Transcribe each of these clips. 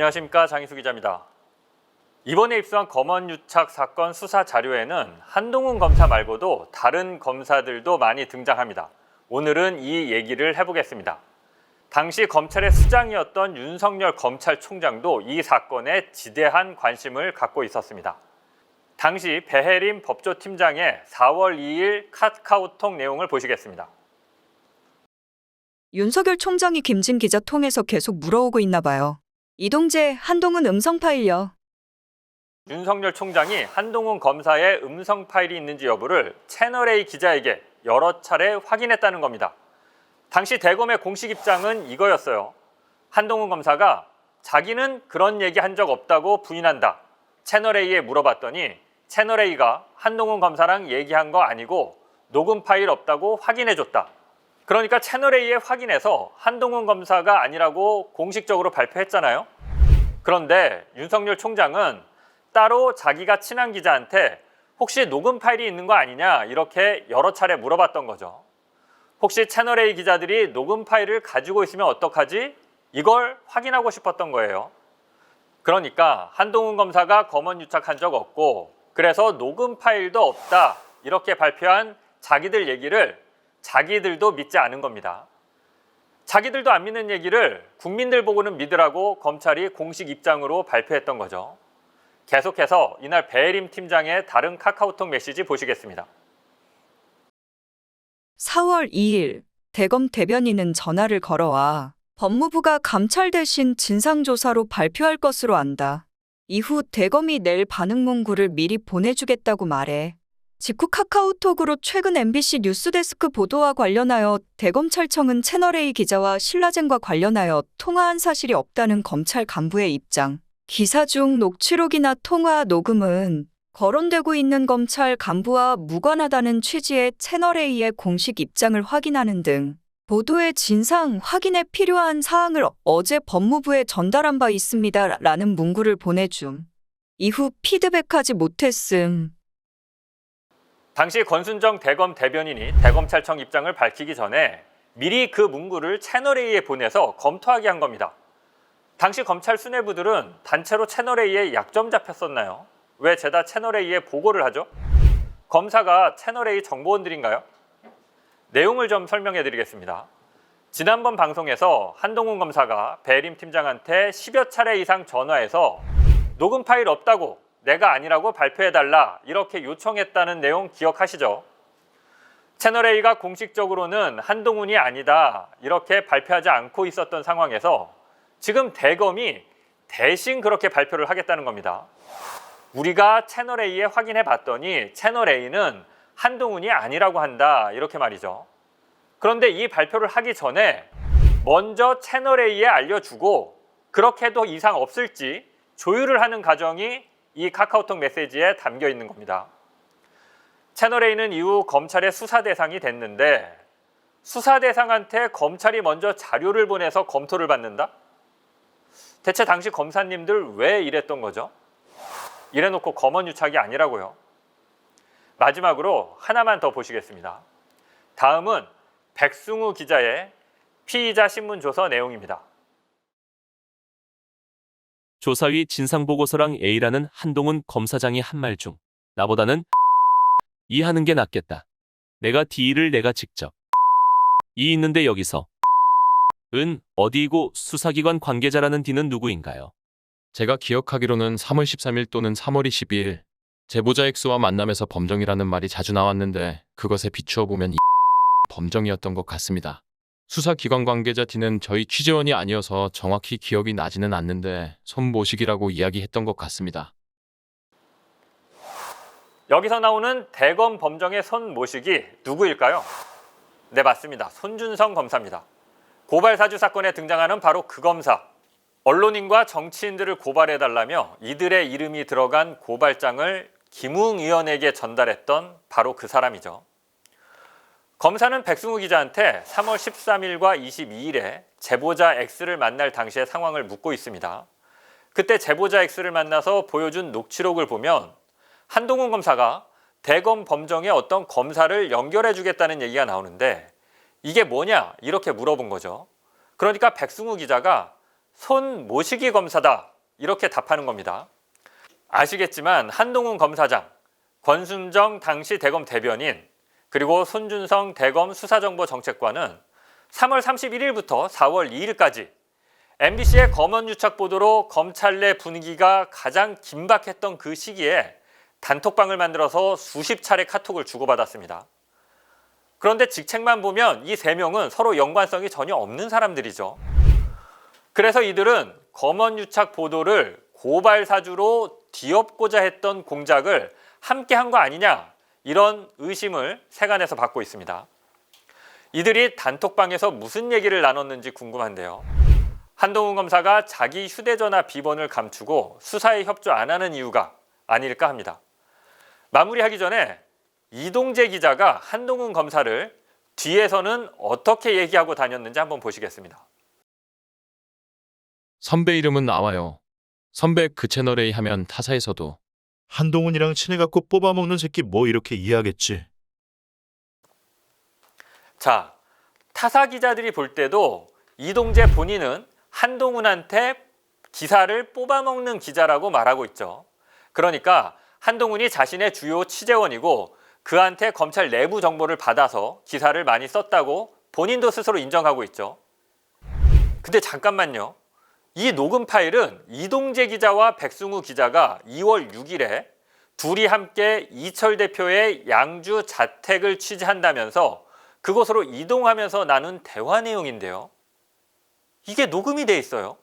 안녕하십니까, 장희수 기자입니다. 이번에 입수한 검언유착 사건 수사 자료에는 한동훈 검사 말고도 다른 검사들도 많이 등장합니다. 오늘은 이 얘기를 해보겠습니다. 당시 검찰의 수장이었던 윤석열 검찰총장도 이 사건에 지대한 관심을 갖고 있었습니다. 당시 배혜림 법조팀장의 4월 2일 카카오톡 내용을 보시겠습니다. 윤석열 총장이 김진 기자 통해서 계속 물어오고 있나 봐요. 이동재, 한동훈 음성 파일요. 윤석열 총장이 한동훈 검사의 음성 파일이 있는지 여부를 채널A 기자에게 여러 차례 확인했다는 겁니다. 당시 대검의 공식 입장은 이거였어요. 한동훈 검사가 자기는 그런 얘기 한 적 없다고 부인한다. 채널A에 물어봤더니 채널A가 한동훈 검사랑 얘기한 거 아니고 녹음 파일 없다고 확인해줬다. 그러니까 채널A에 확인해서 한동훈 검사가 아니라고 공식적으로 발표했잖아요. 그런데 윤석열 총장은 따로 자기가 친한 기자한테 혹시 녹음 파일이 있는 거 아니냐 이렇게 여러 차례 물어봤던 거죠. 혹시 채널A 기자들이 녹음 파일을 가지고 있으면 어떡하지? 이걸 확인하고 싶었던 거예요. 그러니까 한동훈 검사가 검언 유착한 적 없고 그래서 녹음 파일도 없다 이렇게 발표한 자기들 얘기를 자기들도 믿지 않은 겁니다. 자기들도 안 믿는 얘기를 국민들 보고는 믿으라고 검찰이 공식 입장으로 발표했던 거죠. 계속해서 이날 배혜림 팀장의 다른 카카오톡 메시지 보시겠습니다. 4월 2일 대검 대변인은 전화를 걸어와 법무부가 감찰 대신 진상조사로 발표할 것으로 안다. 이후 대검이 낼 반응 문구를 미리 보내주겠다고 말해. 직후 카카오톡으로 최근 MBC 뉴스데스크 보도와 관련하여 대검찰청은 채널A 기자와 신라젠과 관련하여 통화한 사실이 없다는 검찰 간부의 입장. 기사 중 녹취록이나 통화 녹음은 거론되고 있는 검찰 간부와 무관하다는 취지의 채널A의 공식 입장을 확인하는 등 보도의 진상 확인에 필요한 사항을 어제 법무부에 전달한 바 있습니다. 라는 문구를 보내줌. 이후 피드백하지 못했음. 당시 권순정 대검 대변인이 대검찰청 입장을 밝히기 전에 미리 그 문구를 채널A에 보내서 검토하게 한 겁니다. 당시 검찰 수뇌부들은 단체로 채널A에 약점 잡혔었나요? 왜 죄다 채널A에 보고를 하죠? 검사가 채널A 정보원들인가요? 내용을 좀 설명해 드리겠습니다. 지난번 방송에서 한동훈 검사가 배혜림 팀장한테 10여 차례 이상 전화해서 녹음 파일 없다고 내가 아니라고 발표해달라 이렇게 요청했다는 내용 기억하시죠? 채널A가 공식적으로는 한동훈이 아니다 이렇게 발표하지 않고 있었던 상황에서 지금 대검이 대신 그렇게 발표를 하겠다는 겁니다. 우리가 채널A에 확인해 봤더니 채널A는 한동훈이 아니라고 한다 이렇게 말이죠. 그런데 이 발표를 하기 전에 먼저 채널A에 알려주고 그렇게 해도 이상 없을지 조율을 하는 과정이 이 카카오톡 메시지에 담겨 있는 겁니다. 채널A는 이후 검찰의 수사 대상이 됐는데 수사 대상한테 검찰이 먼저 자료를 보내서 검토를 받는다? 대체 당시 검사님들 왜 이랬던 거죠? 이래놓고 검언유착이 아니라고요. 마지막으로 하나만 더 보시겠습니다. 다음은 백승우 기자의 피의자 신문조서 내용입니다. 조사위 진상보고서랑 A라는 한동훈 검사장이 한 말 중 나보다는 이 하는 게 낫겠다. 내가 D를 내가 직접 이 있는데 여기서 은 어디이고 수사기관 관계자라는 D는 누구인가요? 제가 기억하기로는 3월 13일 또는 3월 22일 제보자 X와 만남에서 범정이라는 말이 자주 나왔는데 그것에 비추어 보면 범정이었던 것 같습니다. 수사기관 관계자 D는 저희 취재원이 아니어서 정확히 기억이 나지는 않는데 손모식이라고 이야기했던 것 같습니다. 여기서 나오는 대검 범정의 손모식이 누구일까요? 네, 맞습니다. 손준성 검사입니다. 고발 사주 사건에 등장하는 바로 그 검사. 언론인과 정치인들을 고발해달라며 이들의 이름이 들어간 고발장을 김웅 의원에게 전달했던 바로 그 사람이죠. 검사는 백승우 기자한테 3월 13일과 22일에 제보자 X를 만날 당시의 상황을 묻고 있습니다. 그때 제보자 X를 만나서 보여준 녹취록을 보면 한동훈 검사가 대검 범정의 어떤 검사를 연결해 주겠다는 얘기가 나오는데 이게 뭐냐 이렇게 물어본 거죠. 그러니까 백승우 기자가 손모시기 검사다 이렇게 답하는 겁니다. 아시겠지만 한동훈 검사장, 권순정 당시 대검 대변인, 그리고 손준성 대검 수사정보정책관은 3월 31일부터 4월 2일까지 MBC의 검언유착 보도로 검찰 내 분위기가 가장 긴박했던 그 시기에 단톡방을 만들어서 수십 차례 카톡을 주고받았습니다. 그런데 직책만 보면 이 세 명은 서로 연관성이 전혀 없는 사람들이죠. 그래서 이들은 검언유착 보도를 고발 사주로 뒤엎고자 했던 공작을 함께 한 거 아니냐, 이런 의심을 세간에서 받고 있습니다. 이들이 단톡방에서 무슨 얘기를 나눴는지 궁금한데요. 한동훈 검사가 자기 휴대전화 비번을 감추고 수사에 협조 안 하는 이유가 아닐까 합니다. 마무리하기 전에 이동재 기자가 한동훈 검사를 뒤에서는 어떻게 얘기하고 다녔는지 한번 보시겠습니다. 선배 이름은 나와요. 선배 그 채널 A 하면 타사에서도 한동훈이랑 친해갖고 뽑아먹는 새끼 뭐 이렇게 이해하겠지. 자, 타사 기자들이 볼 때도 이동재 본인은 한동훈한테 기사를 뽑아먹는 기자라고 말하고 있죠. 그러니까 한동훈이 자신의 주요 취재원이고 그한테 검찰 내부 정보를 받아서 기사를 많이 썼다고 본인도 스스로 인정하고 있죠. 근데 잠깐만요. 이 녹음 파일은 이동재 기자와 백승우 기자가 2월 6일에 둘이 함께 이철 대표의 양주 자택을 취재한다면서 그곳으로 이동하면서 나눈 대화 내용인데요. 이게 녹음이 돼 있어요.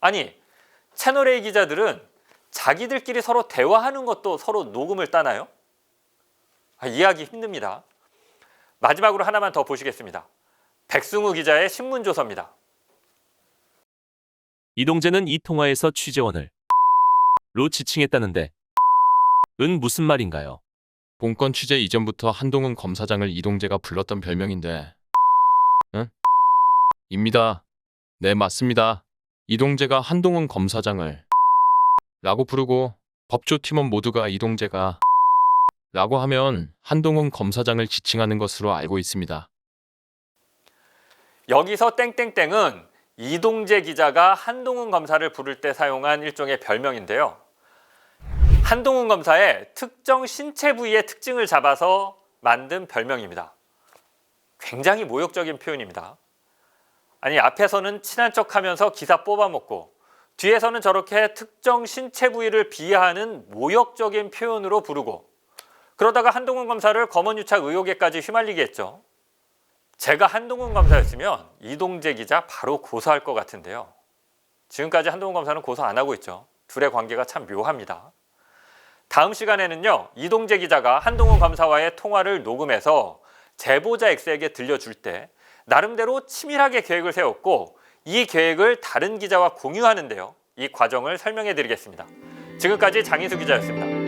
아니, 채널A 기자들은 자기들끼리 서로 대화하는 것도 서로 녹음을 따나요? 이해하기 힘듭니다. 마지막으로 하나만 더 보시겠습니다. 백승우 기자의 신문조서입니다. 이동재는 이 통화에서 취재원을 로 지칭했다는데 은 무슨 말인가요? 본건 취재 이전부터 한동훈 검사장을 이동재가 불렀던 별명인데 응? 입니다. 네, 맞습니다. 이동재가 한동훈 검사장을 라고 부르고 법조팀원 모두가 이동재가 라고 하면 한동훈 검사장을 지칭하는 것으로 알고 있습니다. 여기서 땡땡땡은 이동재 기자가 한동훈 검사를 부를 때 사용한 일종의 별명인데요. 한동훈 검사의 특정 신체 부위의 특징을 잡아서 만든 별명입니다. 굉장히 모욕적인 표현입니다. 아니, 앞에서는 친한 척하면서 기사 뽑아먹고 뒤에서는 저렇게 특정 신체 부위를 비하하는 모욕적인 표현으로 부르고 그러다가 한동훈 검사를 검언유착 의혹에까지 휘말리게 했죠. 제가 한동훈 검사였으면 이동재 기자 바로 고소할 것 같은데요. 지금까지 한동훈 검사는 고소 안 하고 있죠. 둘의 관계가 참 묘합니다. 다음 시간에는요, 이동재 기자가 한동훈 검사와의 통화를 녹음해서 제보자 X에게 들려줄 때 나름대로 치밀하게 계획을 세웠고 이 계획을 다른 기자와 공유하는데요. 이 과정을 설명해 드리겠습니다. 지금까지 장인수 기자였습니다.